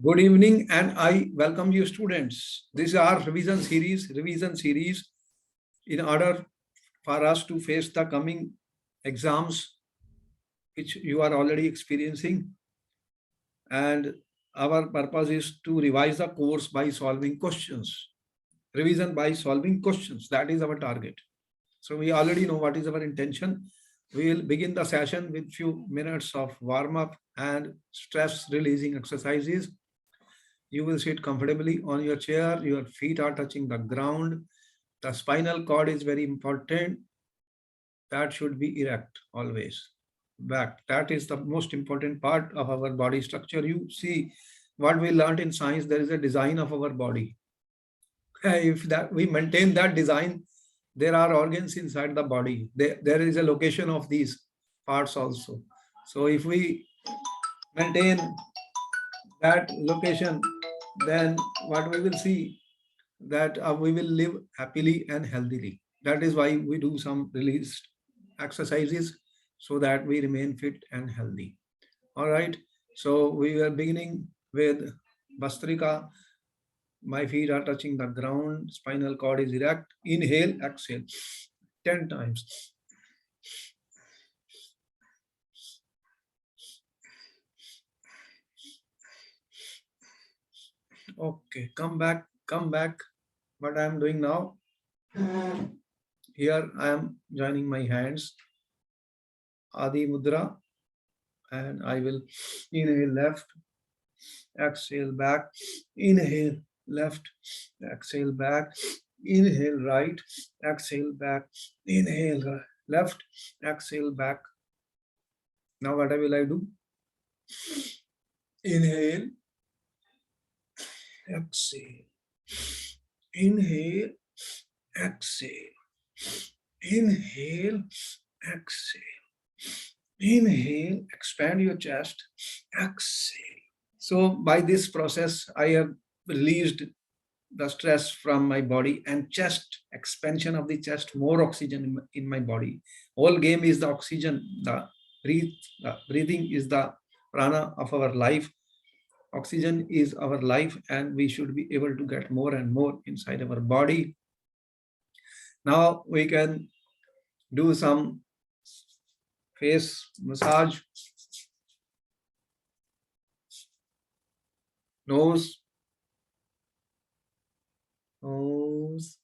Good evening, and I welcome you, students. This is our revision series in order for us to face the coming exams, which you are already experiencing. And our purpose is to revise the course by solving questions. Revision by solving questions. That is our target. So we already know what is our intention. We will begin the session with few minutes of warm up and stress releasing exercises. You will sit comfortably on your chair. Your feet are touching the ground. The spinal cord is very important. That should be erect always. Back. That is the most important part of our body structure. You see what we learned in science, there is a design of our body. If that we maintain that design, there are organs inside the body. There is a location of these parts also. So if we maintain that location, then what we will see that we will live happily and healthily. That is why we do some released exercises so that we remain fit and healthy. All right. So we are beginning with Bastrika. My feet are touching the ground. Spinal cord is erect. Inhale, exhale 10 times. Okay, come back, come back. What I am doing now, here I am joining my hands, Adi Mudra, and I will inhale left, exhale back, inhale left, exhale back, inhale right, exhale back, inhale left, exhale back. Now what will I do? Inhale, exhale, inhale, exhale, inhale, exhale, inhale, expand your chest, exhale. So by this process, I have released the stress from my body and chest, expansion of the chest, more oxygen in my body. Whole game is the oxygen, the breathing is the prana of our life. Oxygen is our life, and we should be able to get more and more inside our body. Now we can do some face massage, nose, nose.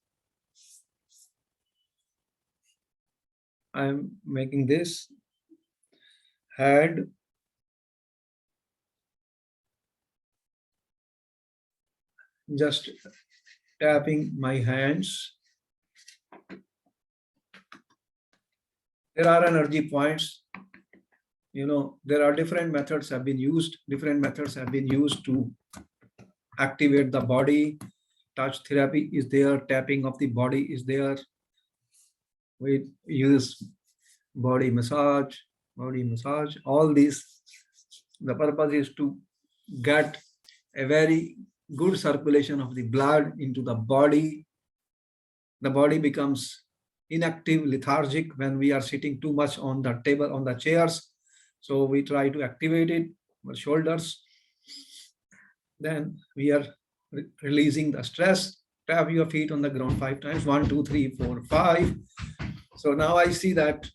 I'm making this head, just tapping my hands. There are energy points. You know, there are different methods have been used. Different methods have been used to activate the body. Touch therapy is there. Tapping of the body is there. We use body massage, all these. The purpose is to get a very good circulation of the blood into the body. The body becomes inactive, lethargic when we are sitting too much on the table, on the chairs. So we try to activate it, our shoulders. Then we are releasing the stress. Tap your feet on the ground 5 times. 1, 2, 3, 4, 5. So now I see that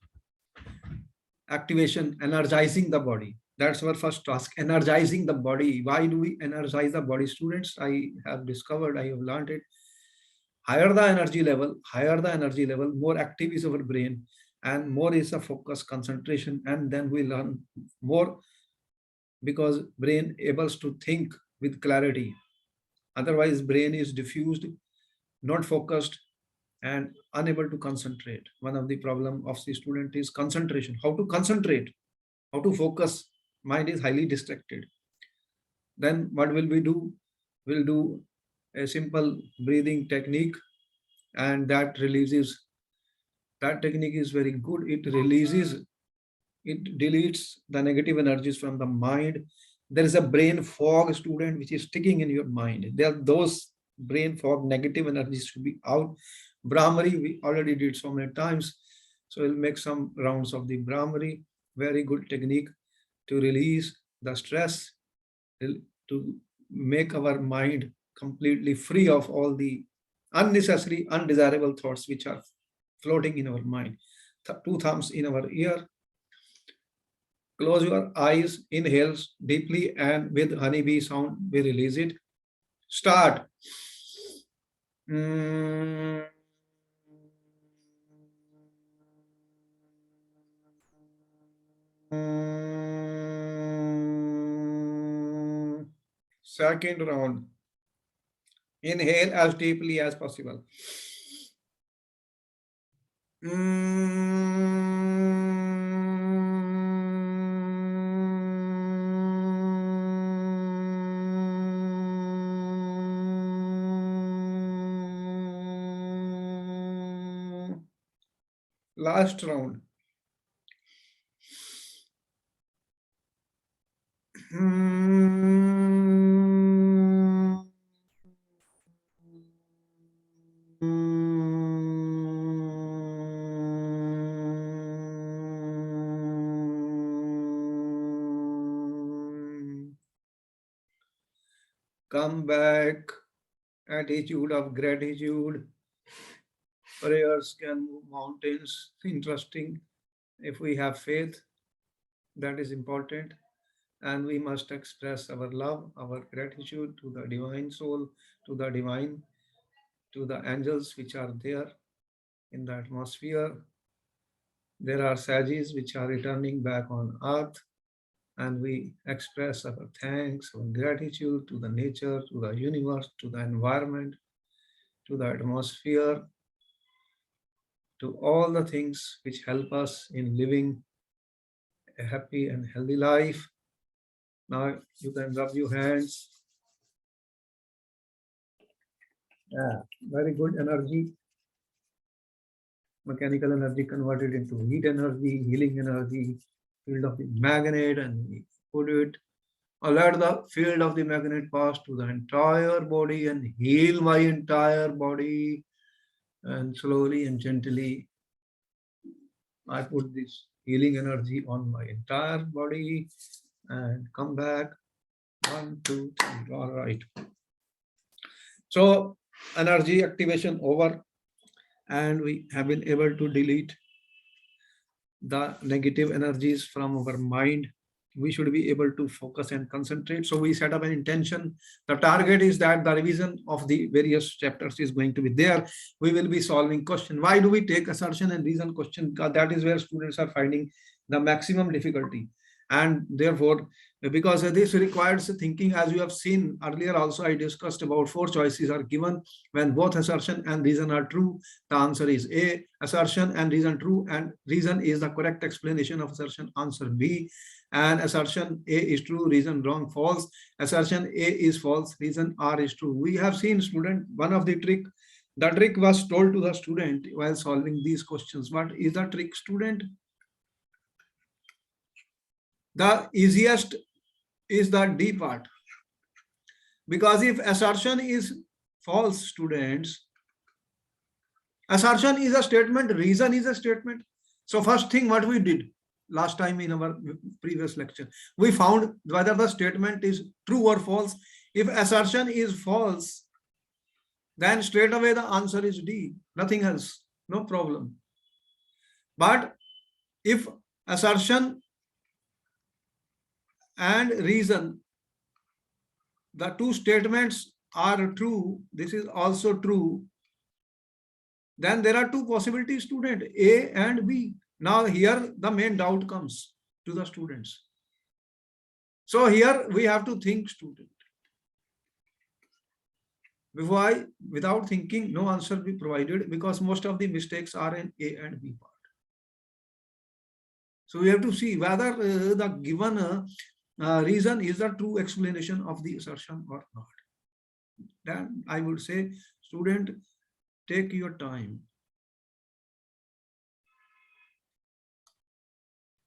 activation, energizing the body. That's our first task, energizing the body. Why do we energize the body, students? I have discovered, I have learned it. Higher the energy level, more active is our brain, and more is the focus, concentration, and then we learn more, because brain able to think with clarity. Otherwise, brain is diffused, not focused, and unable to concentrate. One of the problem of the student is concentration. How to concentrate, how to focus. Mind is highly distracted. Then what will we do? We'll do a simple breathing technique, and that releases. That technique is very good. It releases, it deletes the negative energies from the mind. There is a brain fog, student, which is sticking in your mind. There are those brain fog, negative energies should be out. Brahmari, we already did so many times. So we'll make some rounds of the Brahmari. Very good technique to release the stress, to make our mind completely free of all the unnecessary, undesirable thoughts which are floating in our mind. Two thumbs in our ear. Close your eyes, inhale deeply, and with honeybee sound, we release it. Start. Second round. Inhale as deeply as possible. Last round. Come back. Attitude of gratitude. Prayers can move mountains. Interesting. If we have faith, that is important. And we must express our love, our gratitude to the divine soul, to the divine, to the angels which are there in the atmosphere. There are sages which are returning back on earth, and we express our thanks, our gratitude to the nature, to the universe, to the environment, to the atmosphere, to all the things which help us in living a happy and healthy life. Now you can rub your hands. Yeah, very good energy. Mechanical energy converted into heat energy, healing energy, field of the magnet, and we put it. I'll let the field of the magnet pass to the entire body and heal my entire body. And slowly and gently, I put this healing energy on my entire body and come back. 1, 2, 3. All right. So energy activation over, and we have been able to delete the negative energies from our mind. We should be able to focus and concentrate. So we set up an intention. The target is that the revision of the various chapters is going to be there. We will be solving question. Why do we take assertion and reason question? Because that is where students are finding the maximum difficulty. And therefore, because this requires thinking, as you have seen earlier also, I discussed about 4 choices are given. When both assertion and reason are true, the answer is A, assertion and reason true, and reason is the correct explanation of assertion, answer B. And assertion A is true, reason wrong, false. Assertion A is false, reason R is true. We have seen, student, one of the trick was told to the student while solving these questions. What is the trick, student? The easiest is the D part. Because if assertion is false, students, assertion is a statement, reason is a statement. So first thing what we did last time in our previous lecture, we found whether the statement is true or false. If assertion is false, then straight away the answer is D, nothing else, no problem. But if assertion and reason, the two statements are true, this is also true, then there are two possibilities, student, A and B. Now here the main doubt comes to the students. So here we have to think, student. Why? Without thinking, no answer be provided, because most of the mistakes are in A and B part. So we have to see whether the given reason is the true explanation of the assertion or not. Then I would say, student, take your time.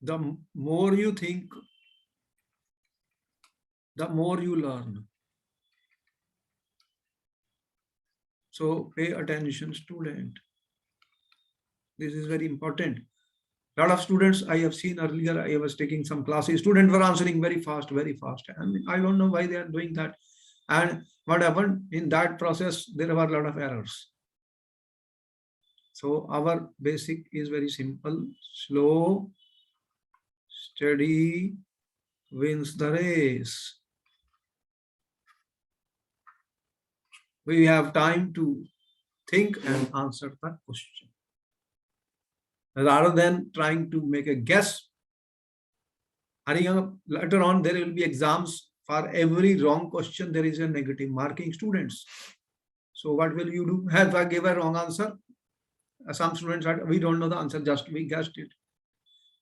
The more you think, the more you learn. So pay attention, student. This is very important. A lot of students I have seen earlier, I was taking some classes, students were answering very fast, very fast. And I don't know why they are doing that. And what happened in that process, there were a lot of errors. So our basic is very simple. Slow, steady wins the race. We have time to think and answer the question. Rather than trying to make a guess, later on there will be exams. For every wrong question, there is a negative marking, students. So what will you do? If I give a wrong answer, some students said, we don't know the answer, just we guessed it.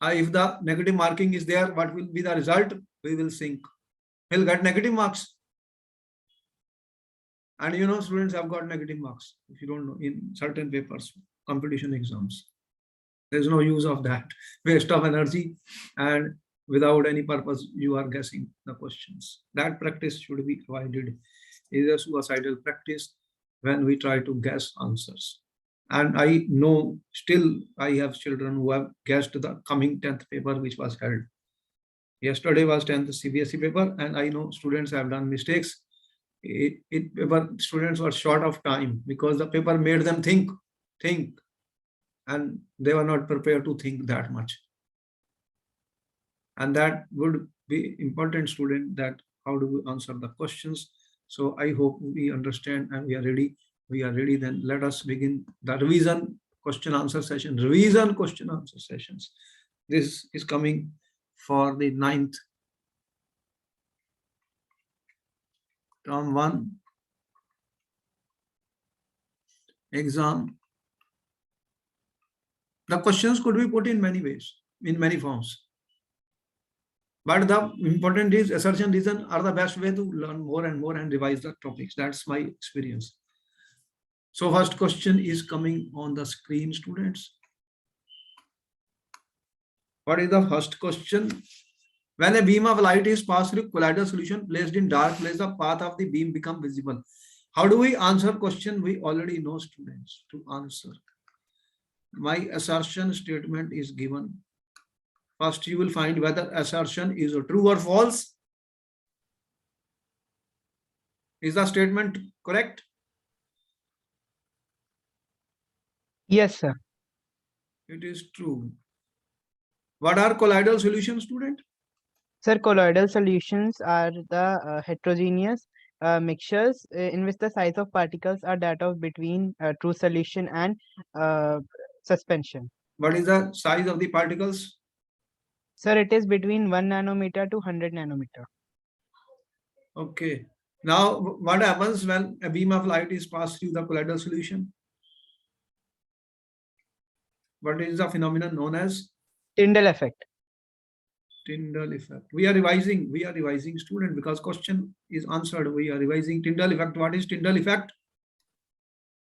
If the negative marking is there, what will be the result? We will sink. We'll get negative marks. And you know, students have got negative marks, if you don't know, in certain papers, competition exams. There's no use of that. Waste of energy, and without any purpose, you are guessing the questions. That practice should be avoided. It is a suicidal practice when we try to guess answers. And I know still I have children who have guessed the coming 10th paper which was held. Yesterday was 10th CBSE paper, and I know students have done mistakes. Students were short of time because the paper made them think, and they were not prepared to think that much. And that would be important, student, that how do we answer the questions. So I hope we understand and we are ready. We are ready, then let us begin the revision question answer session. Revision question answer sessions. This is coming for the 9th term 1 exam. The questions could be put in many ways, in many forms. But the important is assertion, reason are the best way to learn more and more and revise the topics. That's my experience. So first question is coming on the screen, students. What is the first question? When a beam of light is passed through collider solution placed in dark place, the path of the beam becomes visible. How do we answer question? We already know, students, to answer. My assertion statement is given. First, you will find whether assertion is true or false. Is the statement correct? Yes, sir. It is true. What are colloidal solutions, student? Sir, colloidal solutions are the heterogeneous mixtures in which the size of particles are that of between true solution and suspension. What is the size of the particles? Sir, it is between 1 nanometer to 100 nanometer. Okay. Now, what happens when a beam of light is passed through the colloidal solution? What is the phenomenon known as? Tyndall effect. Tyndall effect. We are revising, student, because question is answered. We are revising Tyndall effect. What is Tyndall effect?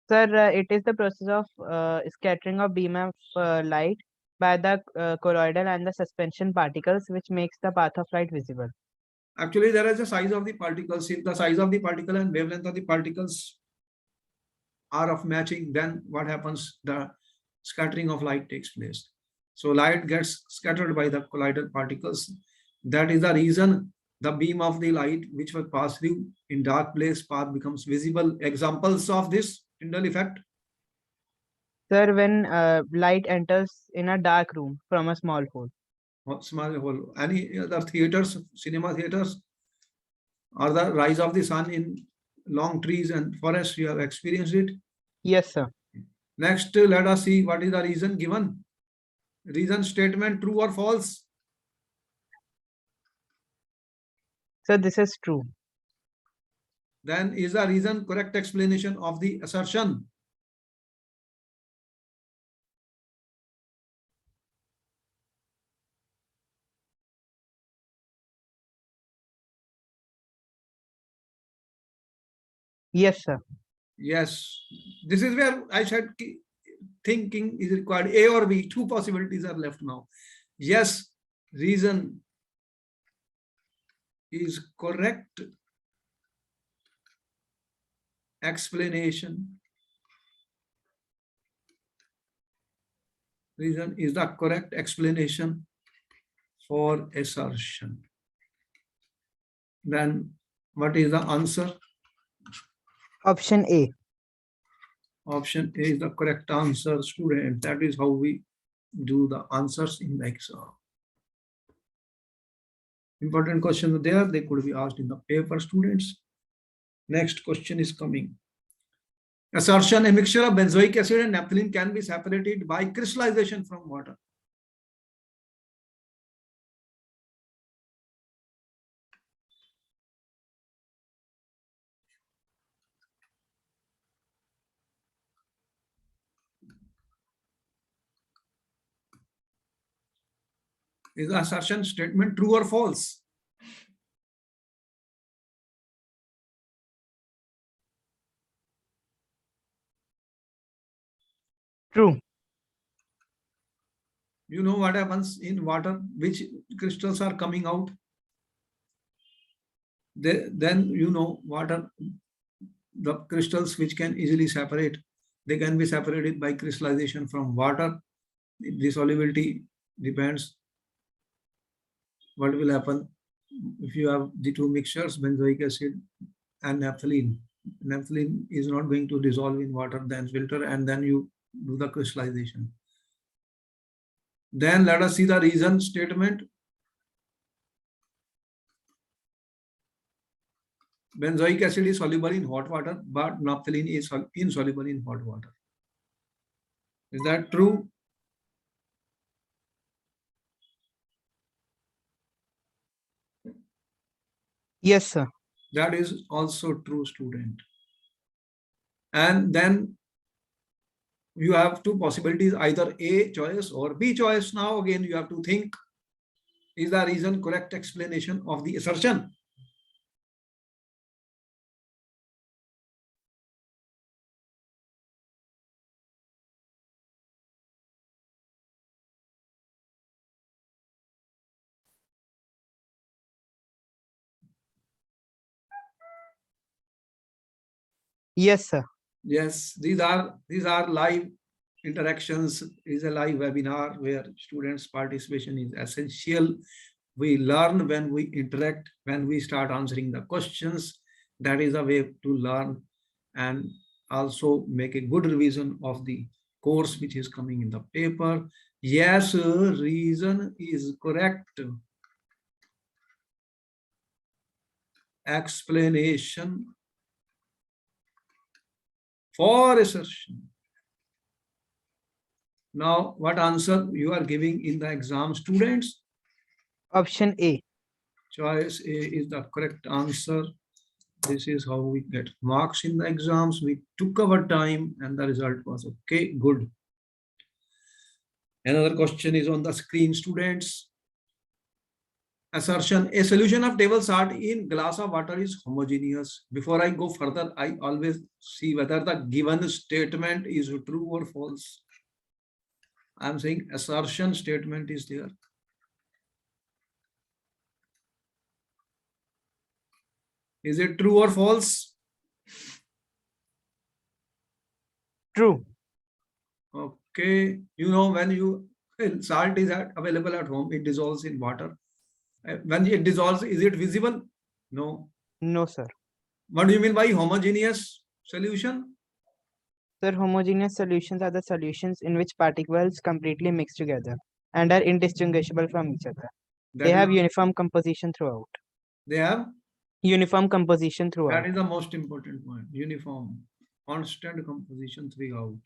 Sir, it is the process of scattering of beam of light by the colloidal and the suspension particles, which makes the path of light visible. Actually, there is a size of the particles. If the size of the particle and wavelength of the particles are of matching, then what happens? The scattering of light takes place. So light gets scattered by the colloidal particles. That is the reason the beam of the light which was passed through in dark place path becomes visible. Examples of this Tyndall effect? Sir, when light enters in a dark room from a small hole. Small hole. Any other theaters, cinema theaters, or the rise of the sun in long trees and forests? You have experienced it? Yes, sir. Next, let us see what is the reason given. Reason statement, true or false? So this is true. Then is the reason correct explanation of the assertion? Yes, sir. Yes. This is where I said thinking is required. A or B, two possibilities are left now. Yes, reason is correct explanation. Reason is the correct explanation for assertion. Then What is the answer? Option A. Option A is the correct answer, student. That is how we do the answers in the exam. Important questions there. They could be asked in the paper, students. Next question is coming. Assertion: a mixture of benzoic acid and naphthalene can be separated by crystallization from water. Is the assertion statement true or false? True. You know what happens in water, which crystals are coming out. Then you know what are the crystals which can easily separate. They can be separated by crystallization from water. The solubility depends. What will happen if you have the two mixtures, benzoic acid and naphthalene? Naphthalene is not going to dissolve in water, then filter, and then you do the crystallization. Then let us see the reason statement. Benzoic acid is soluble in hot water, but naphthalene is insoluble in hot water. Is that true? Yes, sir. That is also true, student. And then you have two possibilities, either A choice or B choice. Now again you have to think, is the reason correct explanation of the assertion? Yes, sir. Yes, these are live interactions. Is a live webinar where students' participation is essential. We learn when we interact, when we start answering the questions. That is a way to learn and also make a good revision of the course which is coming in the paper. Yes, reason is correct. Explanation for assertion. Now, what answer you are giving in the exam, students? Option A. Choice A is the correct answer. This is how we get marks in the exams. We took our time and the result was okay, good. Another question is on the screen, students. Assertion: a solution of table salt in glass of water is homogeneous. Before I go further, I always see whether the given statement is true or false. I am saying assertion statement is there. Is it true or false? True. Okay, you know, when salt is available at home, it dissolves in water. When it dissolves, is it visible? No. No, sir. What do you mean by homogeneous solution? Sir, homogeneous solutions are the solutions in which particles completely mix together and are indistinguishable from each other. They have uniform composition throughout. They have uniform composition throughout. That is the most important point. Uniform, constant composition throughout.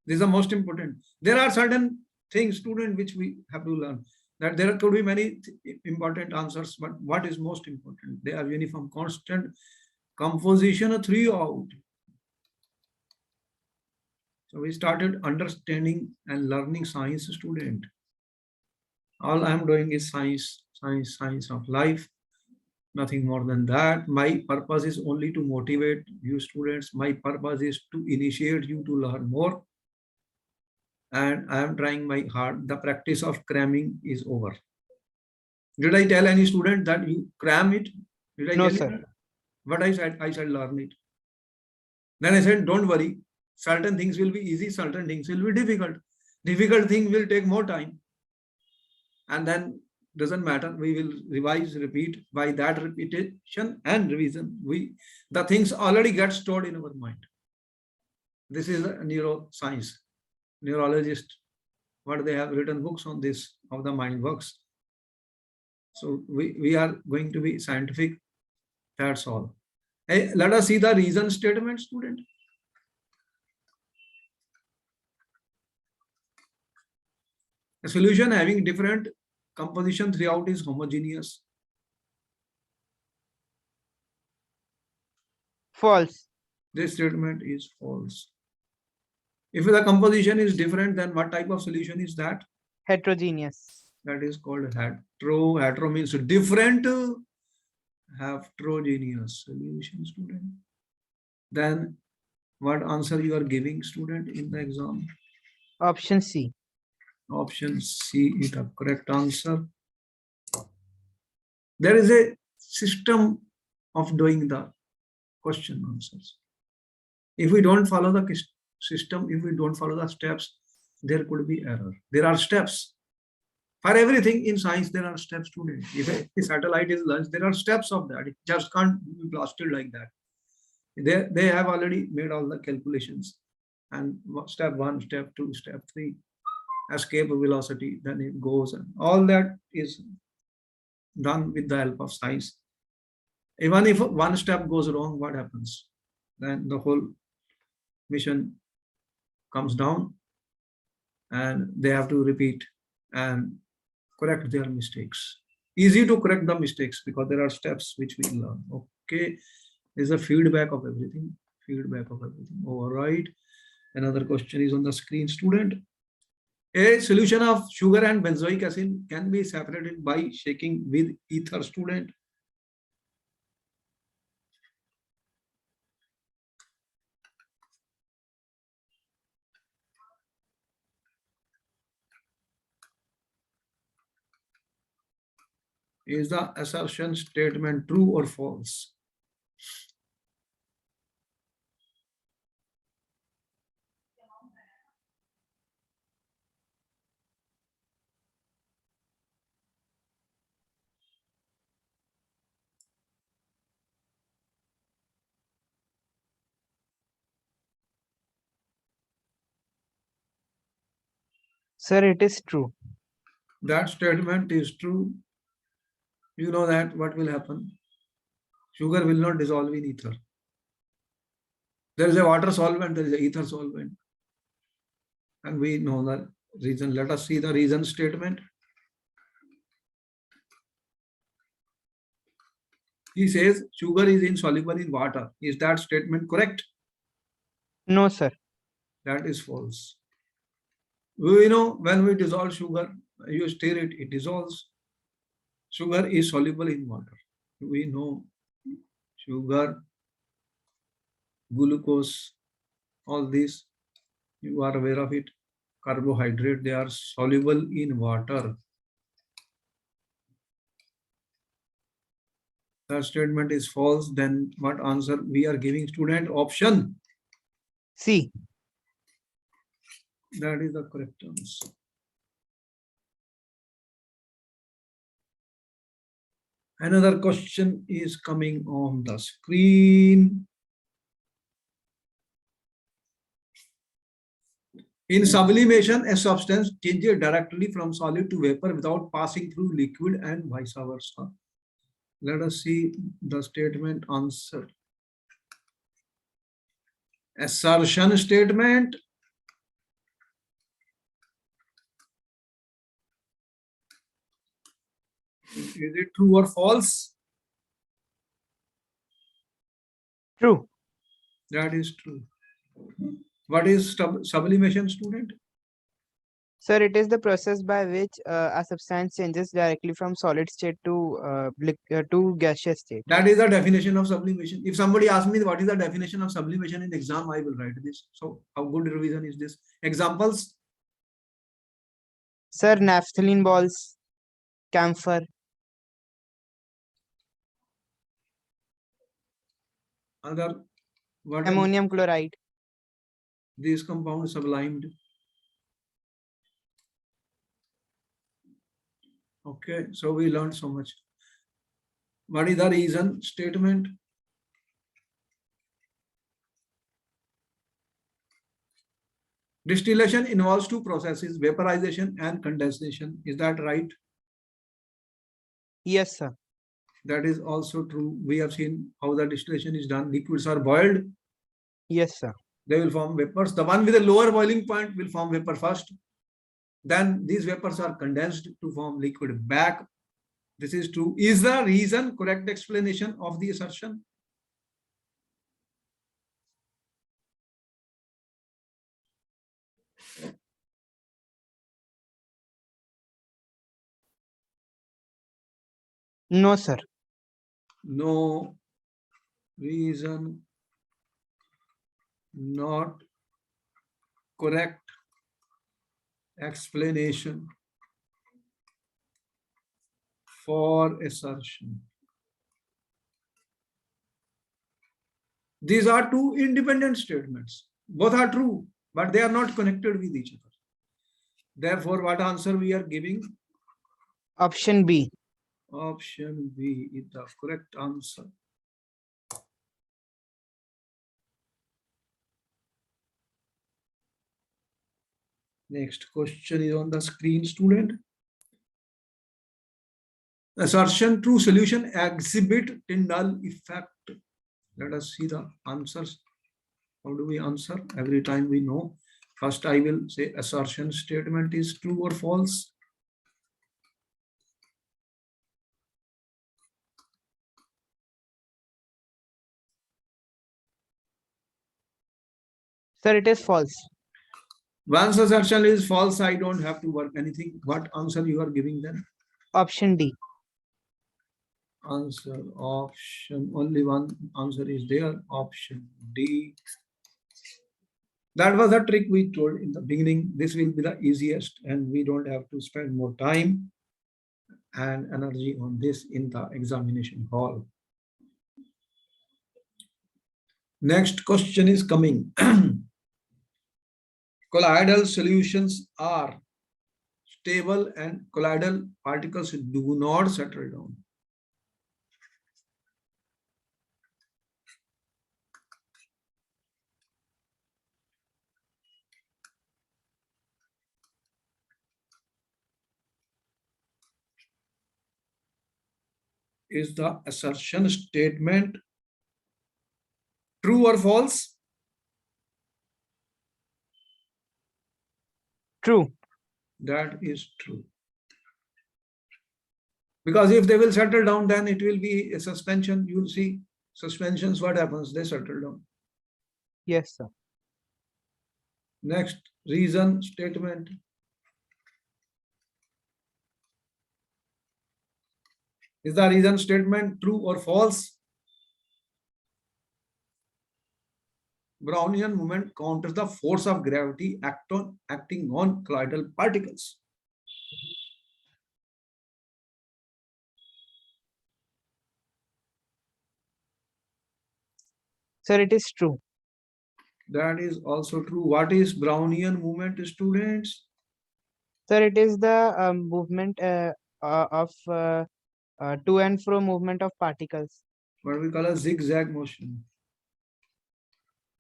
This is the most important. There are certain things, student, which we have to learn. That there could be many important answers, but what is most important? They have uniform, constant composition throughout. So we started understanding and learning science, student. All I am doing is science of life. Nothing more than that. My purpose is only to motivate you students. My purpose is to initiate you to learn more. And I am trying my hard. The practice of cramming is over. Did I tell any student that you cram it? Did I No, tell sir. you? What I said learn it. Then I said, don't worry. Certain things will be easy. Certain things will be difficult. Difficult thing will take more time. And then doesn't matter. We will revise, repeat. By that repetition and revision, the things already get stored in our mind. This is a neuroscience. Neurologist, what they have written books on this, how the mind works. So we are going to be scientific. That's all. Hey, let us see the reason statement, student. A solution having different composition throughout is homogeneous. False. This statement is false. If the composition is different, then what type of solution is that? Heterogeneous. That is called hetero. Hetero means different. Heterogeneous solution, student. Then what answer you are giving, student, in the exam? Option C. Option C is the correct answer. There is a system of doing the question answers. If we don't follow the system, if we don't follow the steps, there could be error. There are steps. For everything in science, there are steps, student. If a satellite is launched, there are steps of that. It just can't be blasted like that. They have already made all the calculations. And step 1, step 2, step 3, escape velocity, then it goes. And all that is done with the help of science. Even if one step goes wrong, what happens? Then the whole mission comes down and they have to repeat and correct their mistakes. Easy to correct the mistakes because there are steps which we learn. Okay, there's a feedback of everything. Feedback of everything. All right. Another question is on the screen, student. A solution of sugar and benzoic acid can be separated by shaking with ether, student. Is the assertion statement true or false? Sir, it is true. That statement is true. You know that what will happen? Sugar will not dissolve in ether. There is a water solvent, there is a ether solvent. And we know the reason. Let us see the reason statement. He says sugar is insoluble in water. Is that statement correct? No, sir. That is false. We know when we dissolve sugar, you stir it, it dissolves. Sugar is soluble in water. We know sugar, glucose, all these, you are aware of it. Carbohydrate, they are soluble in water. That statement is false. Then what answer we are giving, student? Option C. That is the correct answer. Another question is coming on the screen. In sublimation, a substance changes directly from solid to vapor without passing through liquid and vice versa. Let us see the statement answer. Assertion statement. Is it true or false? True. That is true. What is sublimation, student? Sir, it is the process by which a substance changes directly from solid state to gaseous state. That is the definition of sublimation. If somebody asks me what is the definition of sublimation in exam, I will write this. So how good revision is this? Examples? Sir, naphthalene balls, camphor. Other what? Ammonium chloride. These compounds sublimed. Okay, so we learned so much. What is the reason statement? Distillation involves two processes, vaporization and condensation. Is that right? Yes, sir. That is also true. We have seen how the distillation is done. Liquids are boiled. Yes, sir. They will form vapors. The one with a lower boiling point will form vapor first. Then these vapors are condensed to form liquid back. This is true. Is the reason correct explanation of the assertion? No, sir. No reason, not correct explanation for assertion. These are two independent statements. Both are true, but they are not connected with each other. Therefore, what answer we are giving? Option B. Option B is the correct answer. Next question is on the screen, student. Assertion true solution exhibit Tyndall effect. Let us see the answers. How do we answer? Every time we know. First, I will say assertion statement is true or false. Sir, it is false. Once assertion is false, I don't have to work anything. What answer you are giving then? Option D. Answer option, only one answer is there, option D. That was a trick we told in the beginning. This will be the easiest and we don't have to spend more time and energy on this in the examination hall. Next question is coming. Colloidal solutions are stable and colloidal particles do not settle down. Is the assertion statement true or false? True. That is true. Because if they will settle down, then it will be a suspension. You will see suspensions, what happens? They settle down. Yes, sir. Next, reason statement. Is the reason statement true or false? Brownian moment counters the force of gravity acting on colloidal particles. Sir, it is true. That is also true. What is Brownian movement, students? Sir, it is the movement of to and fro movement of particles. What we call a zigzag motion.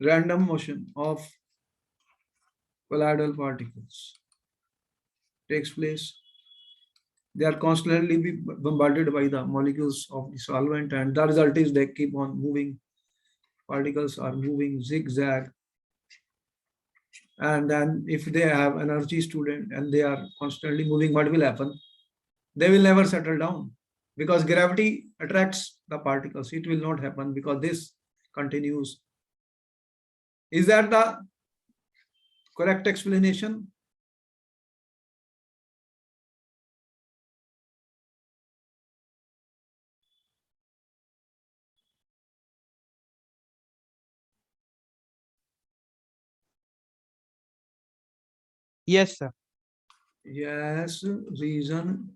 Random motion of colloidal particles takes place. They are constantly be bombarded by the molecules of the solvent, and the result is they keep on moving. Particles are moving zigzag. And then if they have energy, student, and they are constantly moving, what will happen? They will never settle down because gravity attracts the particles. It will not happen because this continues. Is that the correct explanation? Yes, sir. Yes, reason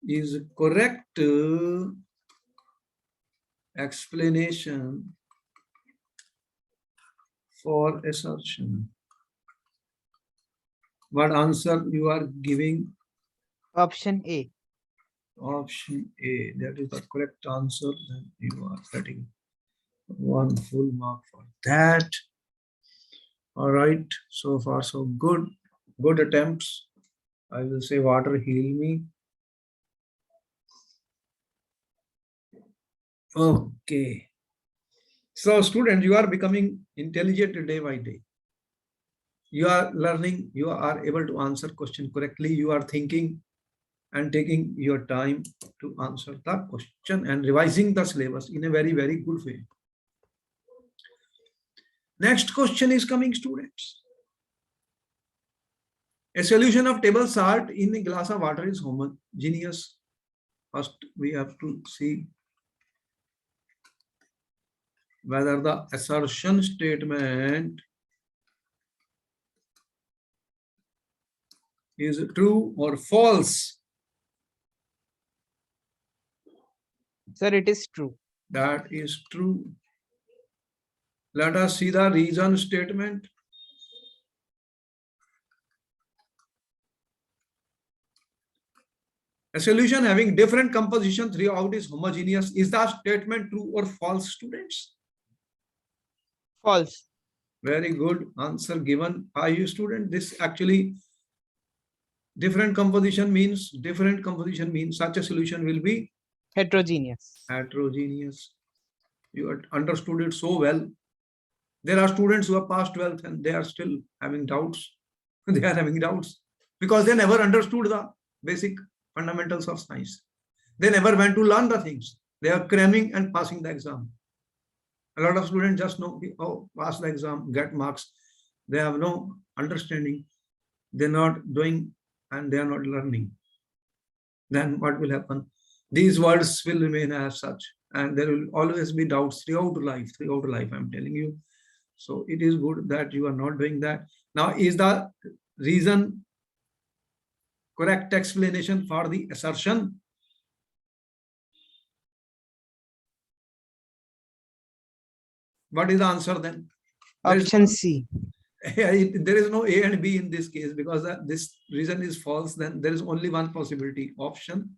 is correct explanation for assertion. What answer you are giving? Option A. Option A, that is the correct answer. Then you are getting 1 full mark for that. All right, so far so good. Good attempts. I will say water heal me. Okay. So students, you are becoming intelligent day by day. You are learning, you are able to answer question correctly. You are thinking and taking your time to answer the question and revising the syllabus in a very, very good way. Next question is coming, students. A solution of table salt in a glass of water is homogeneous. First, we have to see whether the assertion statement is true or false. Sir, it is true. That is true. Let us see the reason statement. A solution having different composition throughout is homogeneous. Is the statement true or false, students? False. Very good answer given by you, student. This actually different composition means such a solution will be Heterogeneous. heterogeneous. You had understood it so well. There are students who have passed 12th and they are still having doubts. They are having doubts because they never understood the basic fundamentals of science. They never went to learn the things. They are cramming and passing the exam. A lot of students just know, oh, pass the exam, get marks. They have no understanding. They're not doing and they are not learning. Then what will happen? These words will remain as such, and there will always be doubts throughout life. I'm telling you. So it is good that you are not doing that. Now, is the reason correct explanation for the assertion? What is the answer then? Option C. There is no A and B in this case because this reason is false. Then there is only one possibility, option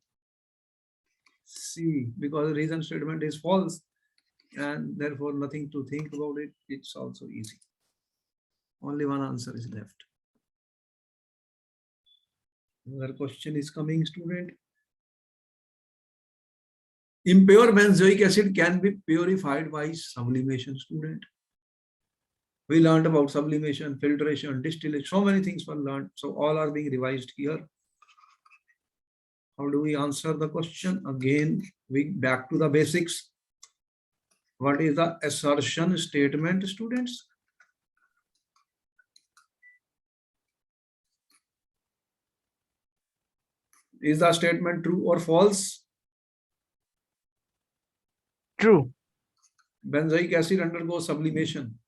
C, because the reason statement is false and therefore nothing to think about it. It's also easy. Only one answer is left. Another question is coming, student. Impure benzoic acid can be purified by sublimation, student. We learned about sublimation, filtration, distillation, so many things were learned. So all are being revised here. How do we answer the question? Again, we back to the basics. What is the assertion statement, students? Is the statement true or false? True. Benzoic acid undergoes sublimation.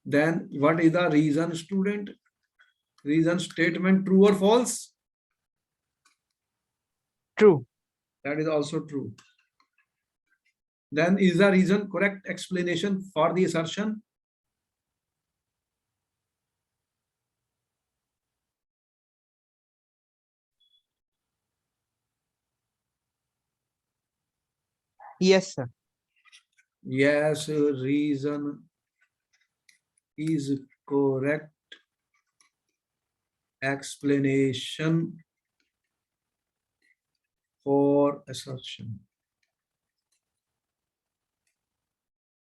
Then what is the reason, student? Reason statement true or false? True. That is also true. Then is the reason correct explanation for the assertion? Yes, sir. Yes, reason is correct explanation for assertion.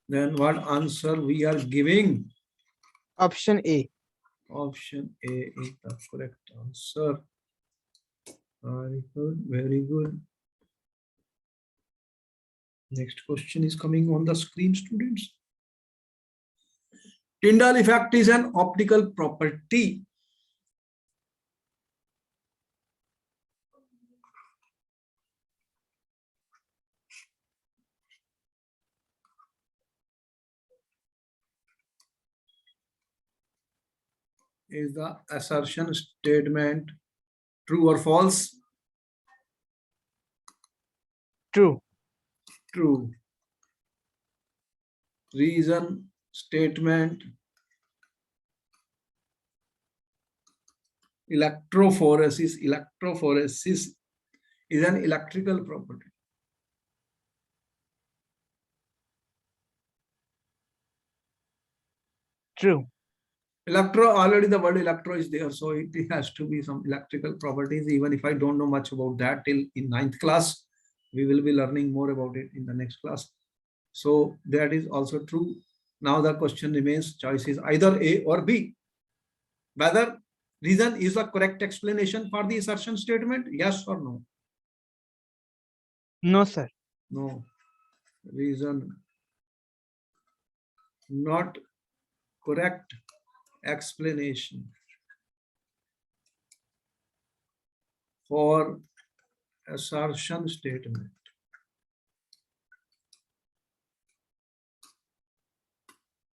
Then what answer we are giving? Option A. Option A is the correct answer. Very good, very good. Next question is coming on the screen, students. Tyndall effect is an optical property. Is the assertion statement true or false? True. True. Reason statement Electrophoresis. Electrophoresis is an electrical property. True. Electro, already the word electro is there, so it has to be some electrical properties. Even if I don't know much about that till in 9th class, we will be learning more about it in the next class. So that is also true. Now the question remains, choice is either A or B. Whether reason is the correct explanation for the assertion statement, yes or no? No, sir. No. Reason not correct explanation for assertion statement.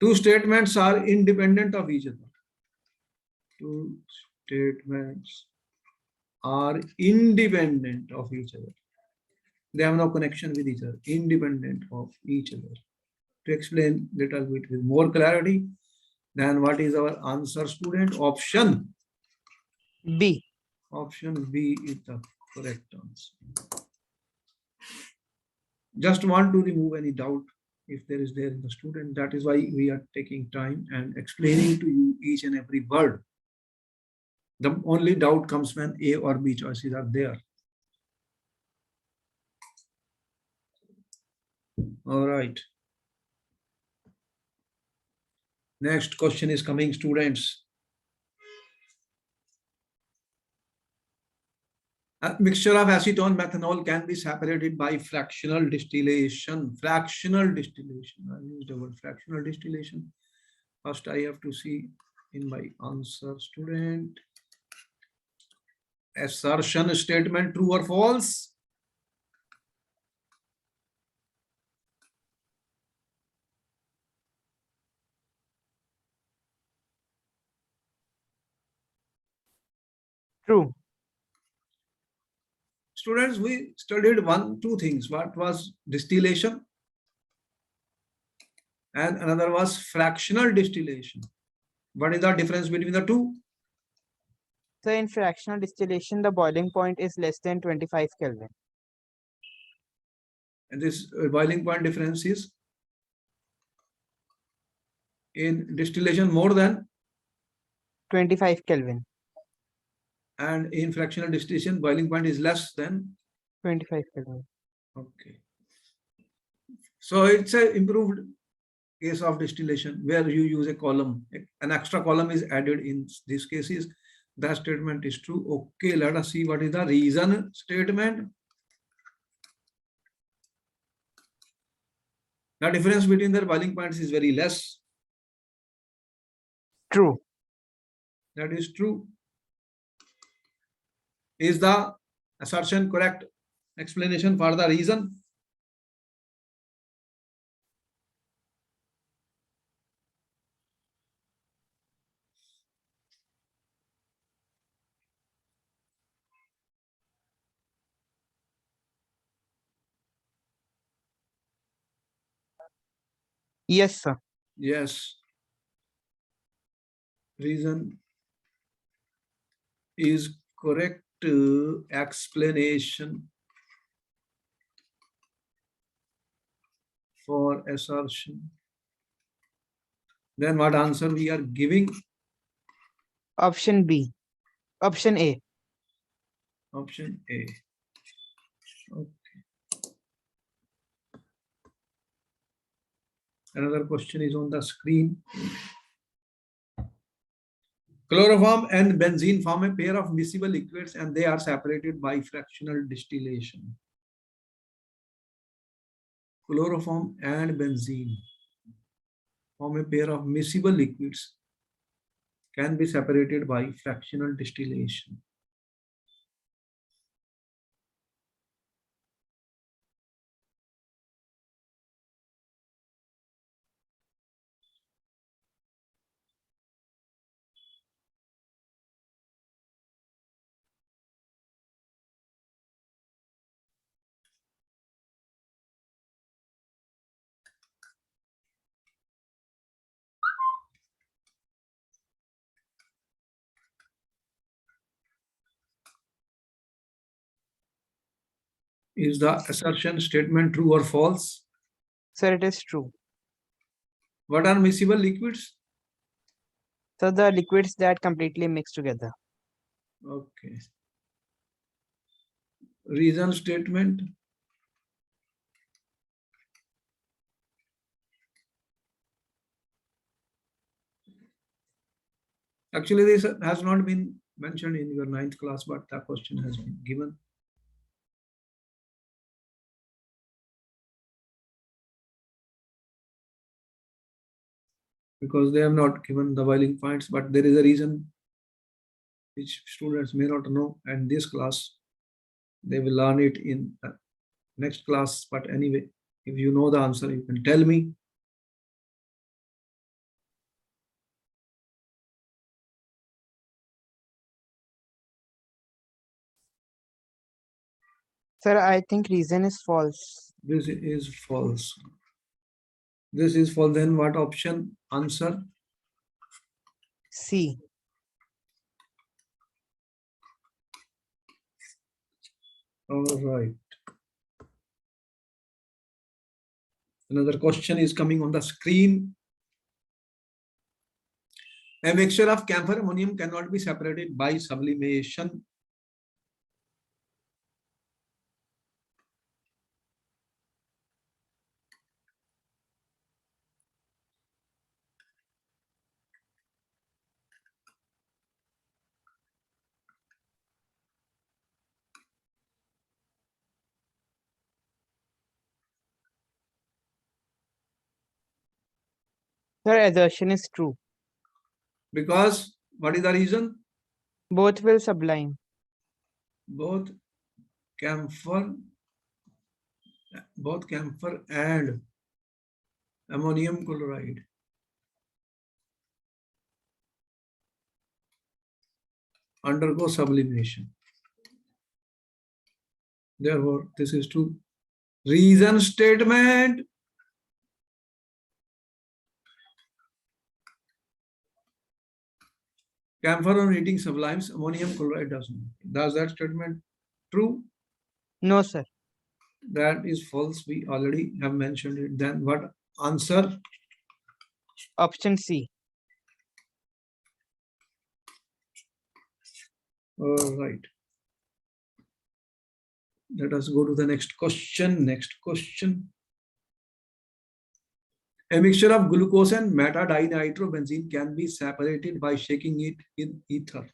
Two statements are independent of each other. Two statements are independent of each other. They have no connection with each other, independent of each other. To explain little bit with more clarity, then what is our answer, student? Option B. Option B is the correct answer. Just want to remove any doubt if there is there in the student. That is why we are taking time and explaining to you each and every word. The only doubt comes when A or B choices are there. All right. Next question is coming, students. A mixture of acetone methanol can be separated by fractional distillation. Fractional distillation. I used the word fractional distillation. First, I have to see in my answer, student. Assertion statement, true or false? True. Students, we studied two things. What was distillation? And another was fractional distillation. What is the difference between the two? So in fractional distillation, the boiling point is less than 25 Kelvin. And this boiling point difference is in distillation more than 25 Kelvin. And in fractional distillation, boiling point is less than 25 Kelvin. Okay. So it's a improved case of distillation where you use a column. An extra column is added in these cases. That statement is true. Okay, let us see what is the reason statement. The difference between their boiling points is very less. True. That is true. Is the assertion correct explanation for the reason? Yes, sir. Yes. Reason is correct explanation for assertion. Then what answer we are giving? Option B. Option A. Option A. Okay. Another question is on the screen. Chloroform and benzene form a pair of miscible liquids and they are separated by fractional distillation. Chloroform and benzene form a pair of miscible liquids, can be separated by fractional distillation. Is the assertion statement true or false? Sir, it is true. What are miscible liquids? So the liquids that completely mix together. Okay. Reason statement. Actually, this has not been mentioned in your 9th class, but the question has been given. Because they have not given the boiling points, but there is a reason which students may not know, and this class they will learn it in the next class. But anyway, if you know the answer, you can tell me. Sir, I think reason is false. This is false. This is false. Then what option? Answer. C. All right. Another question is coming on the screen. A mixture of camphor ammonium cannot be separated by sublimation. Sir, assertion is true. Because what is the reason? Both will sublime. Both camphor and ammonium chloride undergo sublimation. Therefore, this is true. Reason statement. Camphor on heating sublimes, ammonium chloride does not. Does that statement true? No, sir. That is false. We already have mentioned it. Then what answer? Option C. All right. Let us go to the next question. Next question. A mixture of glucose and metadinitrobenzene can be separated by shaking it in ether.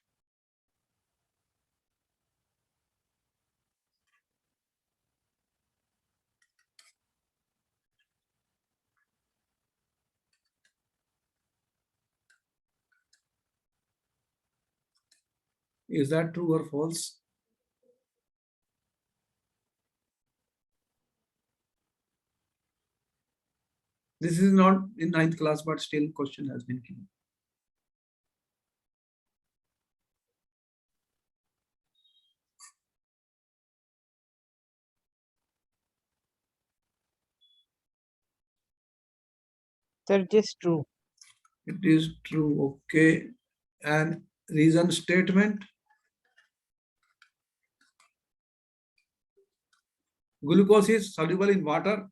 Is that true or false? This is not in 9th class, but still question has been given. Sir, it is true. It is true. Okay. And reason statement. Glucose is soluble in water.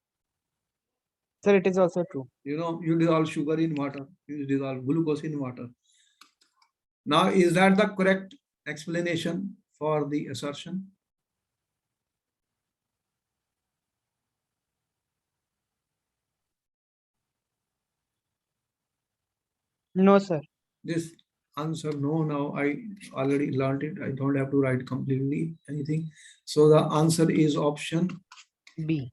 Sir, it is also true. You dissolve sugar in water. You dissolve glucose in water. Now, is that the correct explanation for the assertion? No, sir. This answer, no, now I already learned it. I don't have to write completely anything. So the answer is option B.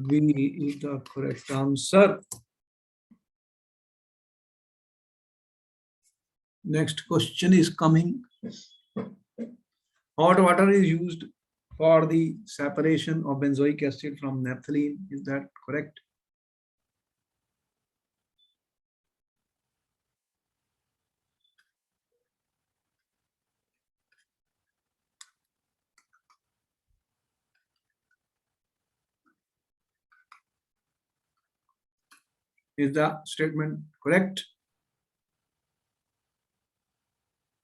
B is the correct answer. Next question is coming. Hot water is used for the separation of benzoic acid from naphthalene. Is that correct? Is the statement correct?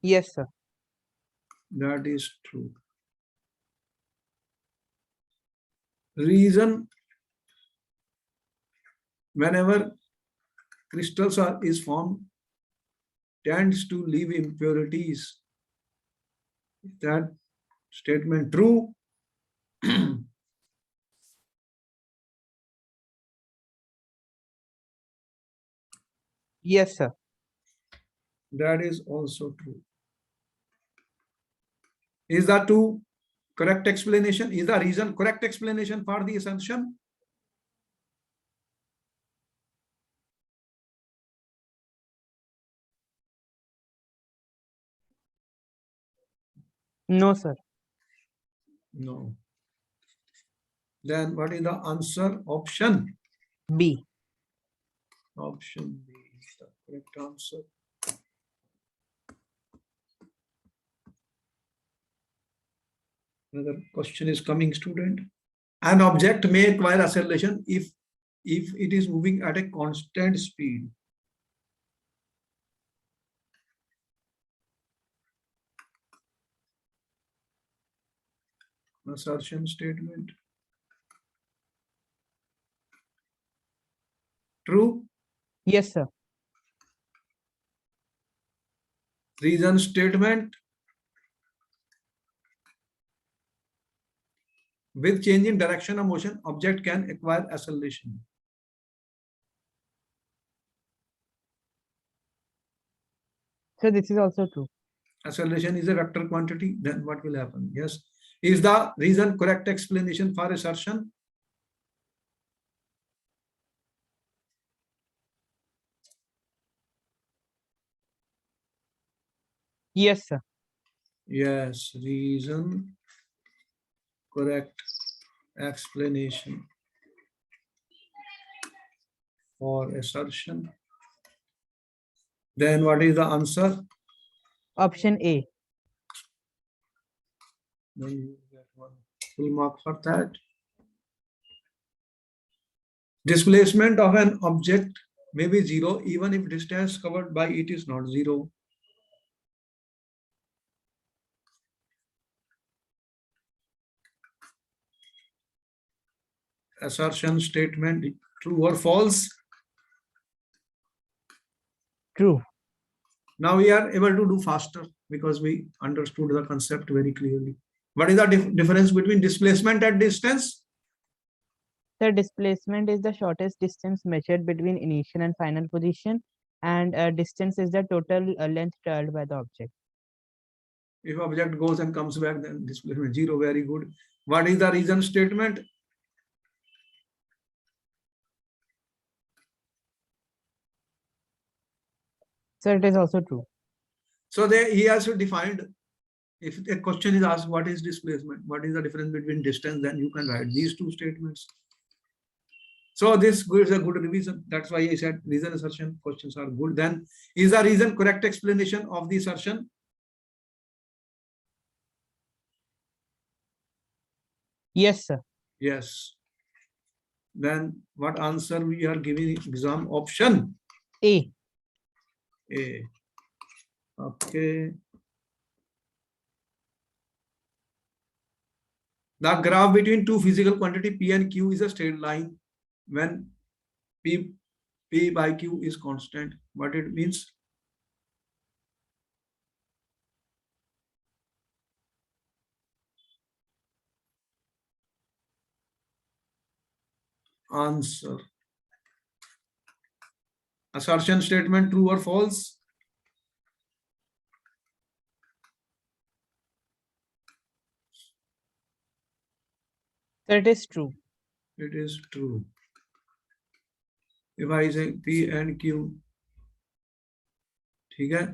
Yes, sir. That is true. reason whenever crystals is formed tends to leave impurities. Is that statement true? Yes, sir. That is also true. Is that two correct explanation? Is the reason correct explanation for the assumption? No, sir. No. Then what is the answer? Option? B. Option B is the correct answer. Another question is coming, student. An object may acquire acceleration if it is moving at a constant speed. Assertion statement. True. Yes, sir. Reason statement. With change in direction of motion, object can acquire acceleration. So this is also true. Acceleration is a vector quantity. Then what will happen? Yes. Is the reason correct explanation for assertion? Yes, sir. Yes. Reason correct explanation for assertion. Then what is the answer? Option A. Then you get one full mark for that. Displacement of an object may be zero even if distance covered by it is not zero. Assertion statement, true or false? True. Now we are able to do faster because we understood the concept very clearly. What is the difference between displacement and distance? The displacement is the shortest distance measured between initial and final position, and distance is the total length traveled by the object. If object goes and comes back, then displacement zero. Very good. What is the reason statement? So it is also true. So there he also defined, if a question is asked, what is displacement? What is the difference between distance? Then you can write these two statements. So this is a good revision. That's why I said reason assertion questions are good. Then is the reason correct explanation of the assertion? Yes, sir. Yes. Then what answer we are giving exam? Option A. A. Okay. The graph between two physical quantity P and Q is a straight line when P by Q is constant. What it means? Answer. Assertion statement, true or false? So it is true. It is true. If I say P and Q, okay,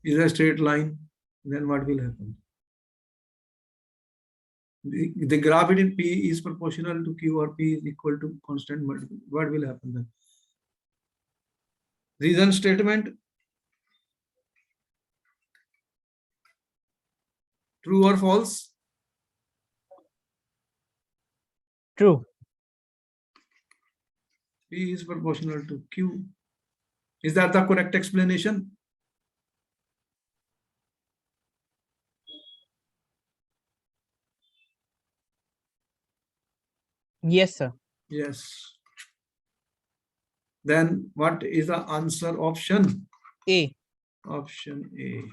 is a straight line, then what will happen? The graph between P is proportional to Q or P is equal to constant. What will happen then? Reason statement, true or false? True. P is proportional to Q. Is that the correct explanation? Yes, sir. Yes. Then what is the answer option? A. Option A.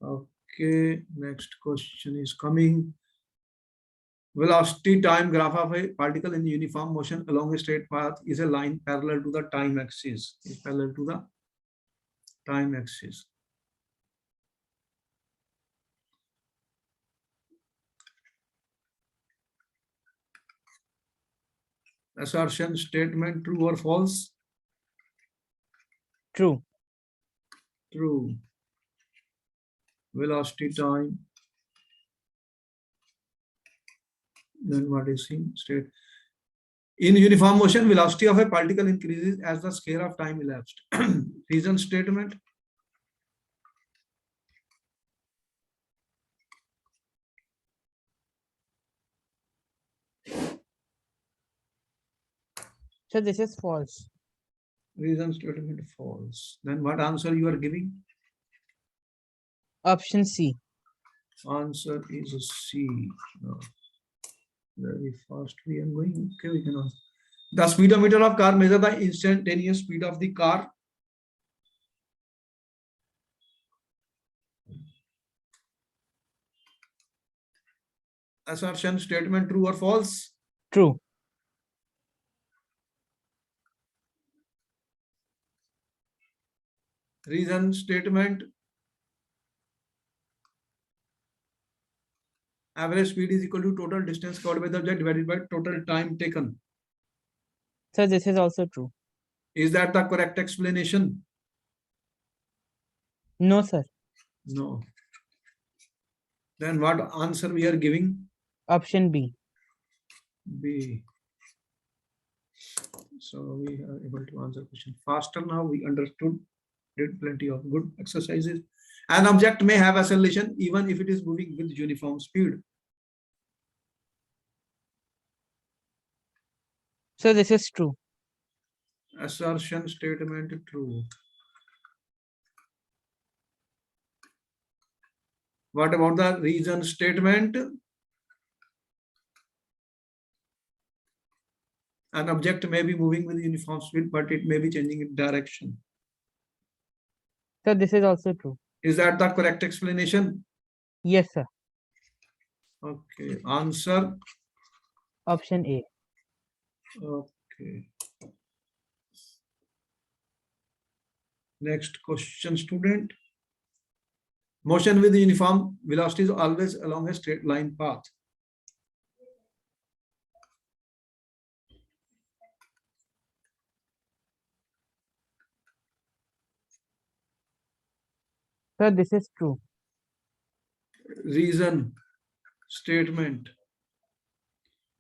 Okay, next question is coming. Velocity time graph of a particle in uniform motion along a straight path is a line parallel to the time axis. Is parallel to the time axis. Assertion statement true or false? True. True. Velocity time. Then what is in state? In uniform motion, velocity of a particle increases as the scale of time elapsed. Reason statement. So this is false. Reason statement false. Then what answer you are giving? Option C. Answer is C. No. Very fast we are going. Okay, we can answer. The speedometer of car measure the instantaneous speed of the car. Assertion statement true or false? True. Reason statement. Average speed is equal to total distance covered by the object divided by total time taken. So this is also true. Is that the correct explanation? No, sir. No. Then what answer we are giving? Option B. B. So we are able to answer question faster now. We understood, did plenty of good exercises. An object may have acceleration even if it is moving with uniform speed. So this is true. Assertion statement true. What about the reason statement? An object may be moving with uniform speed, but it may be changing its direction. So this is also true. Is that the correct explanation? Yes, sir. Okay. Answer. Option A. Okay. Next question, student. Motion with uniform velocity is always along a straight line path. So this is true. Reason statement.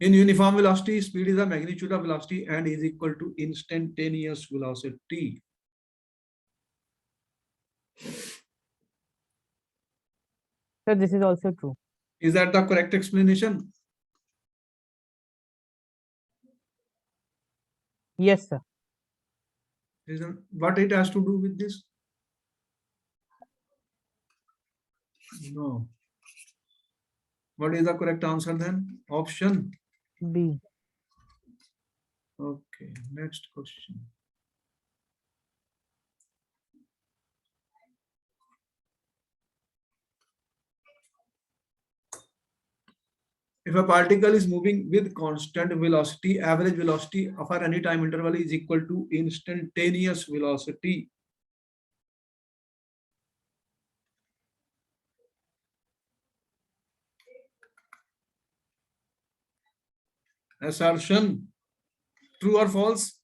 In uniform velocity, speed is the magnitude of velocity and is equal to instantaneous velocity. So this is also true. Is that the correct explanation? Yes, sir. Reason, what it has to do with this? No. What is the correct answer then? Option. B. Okay, next question. If a particle is moving with constant velocity, average velocity for any time interval is equal to instantaneous velocity. Assertion. True or false?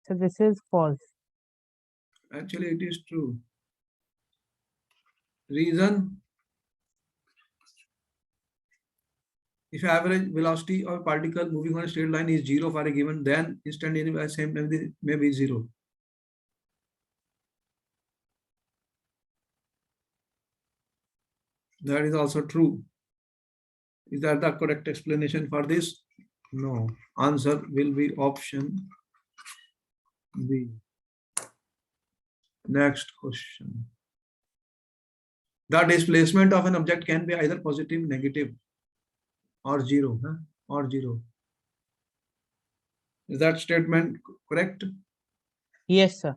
So this is false. Actually, it is true. Reason. If average velocity of a particle moving on a straight line is 0 for a given, then instantaneous at the same time this may be 0. That is also true. Is that the correct explanation for this? No. Answer will be option B. Next question. The displacement of an object can be either positive, negative, or 0. Or 0. Is that statement correct? Yes, sir.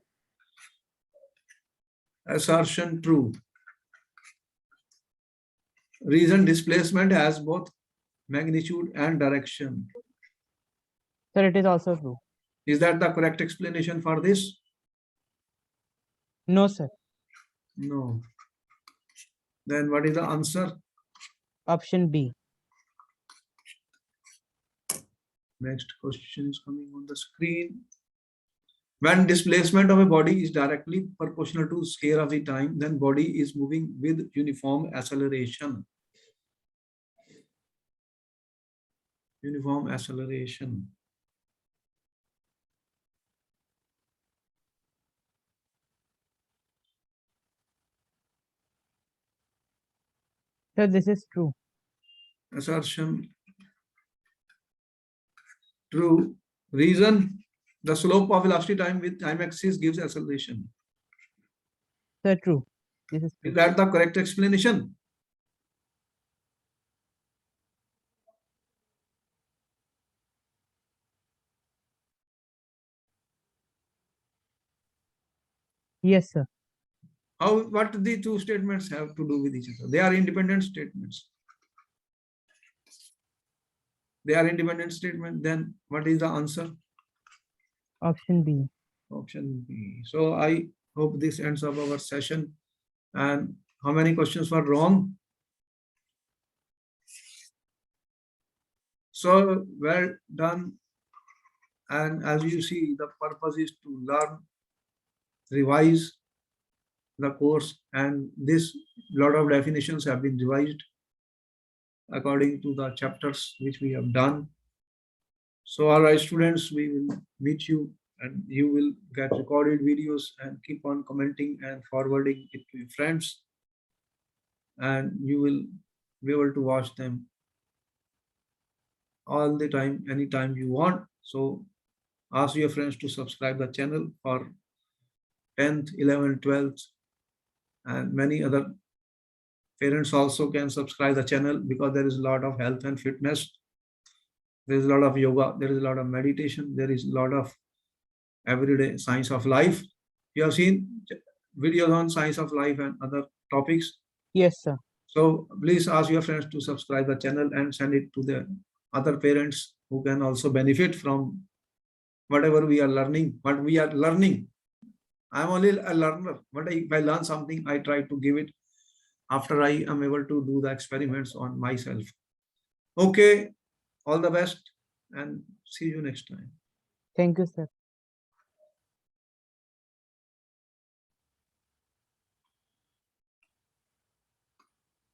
Assertion true. Reason displacement has both magnitude and direction. Sir, it is also true. Is that the correct explanation for this? No, sir. No. Then what is the answer? Option B. Next question is coming on the screen. When displacement of a body is directly proportional to scale of the time, then body is moving with uniform acceleration. Uniform acceleration. Sir, this is true. Assertion true. Reason, the slope of velocity time with time axis gives acceleration. Sir, true. This is true. Is that the correct explanation? Yes, sir. What the two statements have to do with each other? They are independent statements. They are independent statements. Then what is the answer? Option B. Option B. So I hope this ends up our session. And how many questions were wrong? So well done. And as you see, the purpose is to learn, revise the course, and this lot of definitions have been revised according to the chapters which we have done. So all right, students, we will meet you and you will get recorded videos and keep on commenting and forwarding it to your friends. And you will be able to watch them all the time, anytime you want. So ask your friends to subscribe the channel for 10th, 11th, 12th, and many other parents also can subscribe the channel because there is a lot of health and fitness. There is a lot of yoga. There is a lot of meditation. There is a lot of everyday science of life. You have seen videos on science of life and other topics. Yes, sir. So please ask your friends to subscribe the channel and send it to the other parents who can also benefit from whatever we are learning. What we are learning. I'm only a learner. But if I learn something, I try to give it after I am able to do the experiments on myself. Okay, all the best and see you next time. Thank you, sir.